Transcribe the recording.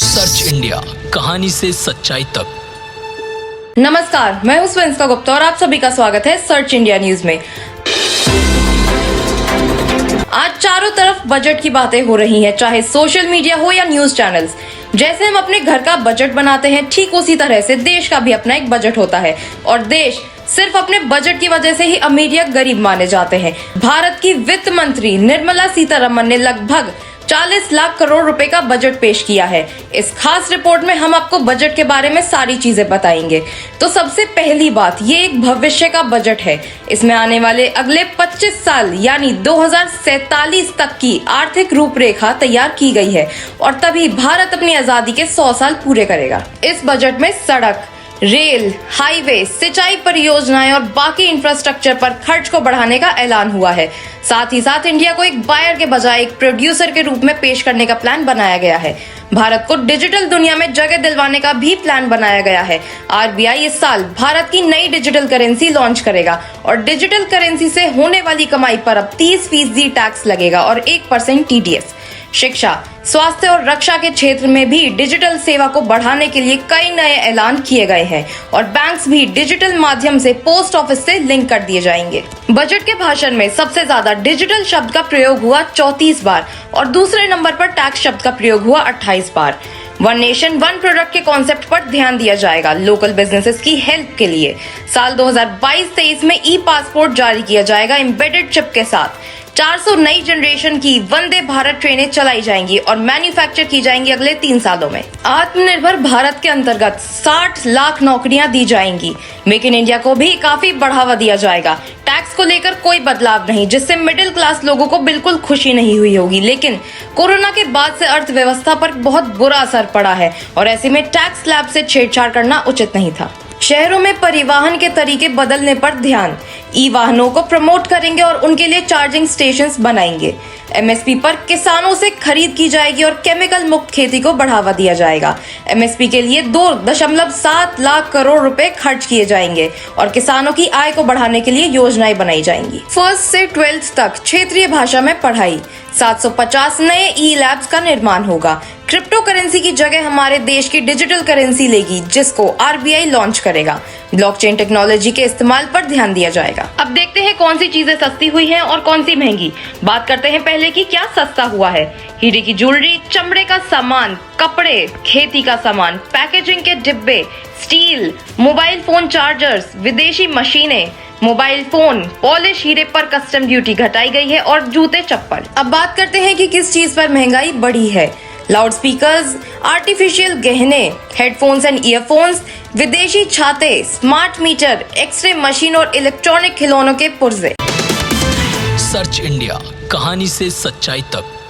Search India, कहानी से सच्चाई तक। नमस्कार, मैं हूं स्वंसिका गुप्ता और आप सभी का स्वागत है सर्च इंडिया न्यूज में। आज चारों तरफ बजट की बातें हो रही हैं, चाहे सोशल मीडिया हो या न्यूज चैनल्स। जैसे हम अपने घर का बजट बनाते हैं, ठीक उसी तरह से देश का भी अपना एक बजट होता है और देश सिर्फ अपने बजट की वजह से ही अमीर या गरीब माने जाते हैं। भारत की वित्त मंत्री निर्मला सीतारमण ने लगभग 40 लाख करोड़ रुपए का बजट पेश किया है। इस खास रिपोर्ट में हम आपको बजट के बारे में सारी चीजें बताएंगे। तो सबसे पहली बात, ये एक भविष्य का बजट है। इसमें आने वाले अगले 25 साल यानी 2047 तक की आर्थिक रूपरेखा तैयार की गई है और तभी भारत अपनी आजादी के 100 साल पूरे करेगा। इस बजट में सड़क, रेल, हाईवे, सिंचाई परियोजनाएं और बाकी इंफ्रास्ट्रक्चर पर खर्च को बढ़ाने का ऐलान हुआ है। साथ ही साथ इंडिया को एक बायर के बजाय एक प्रोड्यूसर के रूप में पेश करने का प्लान बनाया गया है। भारत को डिजिटल दुनिया में जगह दिलवाने का भी प्लान बनाया गया है। आरबीआई इस साल भारत की नई डिजिटल करेंसी लॉन्च करेगा और डिजिटल करेंसी से होने वाली कमाई पर अब 30% टैक्स लगेगा और 1% TDS। शिक्षा, स्वास्थ्य और रक्षा के क्षेत्र में भी डिजिटल सेवा को बढ़ाने के लिए कई नए ऐलान किए गए हैं और बैंक्स भी डिजिटल माध्यम से पोस्ट ऑफिस से लिंक कर दिए जाएंगे। बजट के भाषण में सबसे ज्यादा डिजिटल शब्द का प्रयोग हुआ 34 बार और दूसरे नंबर पर टैक्स शब्द का प्रयोग हुआ 28 बार। वन नेशन वन प्रोडक्ट के कॉन्सेप्ट पर ध्यान दिया जाएगा लोकल बिजनेसेस की हेल्प के लिए। साल 2022-23 में ई पासपोर्ट जारी किया जाएगा एम्बेडेड चिप के साथ। 400 नई जनरेशन की वंदे भारत ट्रेनें चलाई जाएंगी और मैन्युफैक्चर की जाएंगी अगले 3 सालों में। आत्मनिर्भर भारत के अंतर्गत 60 लाख नौकरियां दी जाएंगी। मेक इन इंडिया को भी काफी बढ़ावा दिया जाएगा। टैक्स को लेकर कोई बदलाव नहीं, जिससे मिडिल क्लास लोगों को बिल्कुल खुशी नहीं हुई होगी, लेकिन कोरोना के बाद से अर्थव्यवस्था पर बहुत बुरा असर पड़ा है और ऐसे में टैक्स स्लैब से छेड़छाड़ करना उचित नहीं था। शहरों में परिवहन के तरीके बदलने पर ध्यान, ई वाहनों को प्रमोट करेंगे और उनके लिए चार्जिंग स्टेशंस बनाएंगे। MSP पर किसानों से खरीद की जाएगी और केमिकल मुक्त खेती को बढ़ावा दिया जाएगा। MSP के लिए 2.7 लाख करोड़ रुपए खर्च किए जाएंगे और किसानों की आय को बढ़ाने के लिए योजनाएं बनाई जाएंगी। 1st से 12th तक क्षेत्रीय भाषा में पढ़ाई, 750 नए ई लैब्स का निर्माण होगा। क्रिप्टो करेंसी की जगह हमारे देश की डिजिटल करेंसी लेगी, जिसको RBI लॉन्च करेगा। ब्लॉकचेन टेक्नोलॉजी के इस्तेमाल पर ध्यान दिया जाएगा। अब देखते हैं कौन सी चीजें सस्ती हुई हैं और कौन सी महंगी। बात करते हैं पहले कि क्या सस्ता हुआ है। हीरे की ज्वेलरी, चमड़े का सामान, कपड़े, खेती का सामान, पैकेजिंग के डिब्बे, स्टील, मोबाइल फोन चार्जर्स, विदेशी मशीनें, मोबाइल फोन, पॉलिश हीरे पर कस्टम ड्यूटी घटाई गई है और जूते चप्पल। अब बात करते हैं कि किस चीज पर महंगाई बढ़ी है। लाउड स्पीकर्स, आर्टिफिशियल गहने, हेडफोन्स एंड ईयरफोन्स, विदेशी छाते, स्मार्ट मीटर, एक्सरे मशीन और इलेक्ट्रॉनिक खिलौनों के पुर्जे। सर्च इंडिया, कहानी से सच्चाई तक।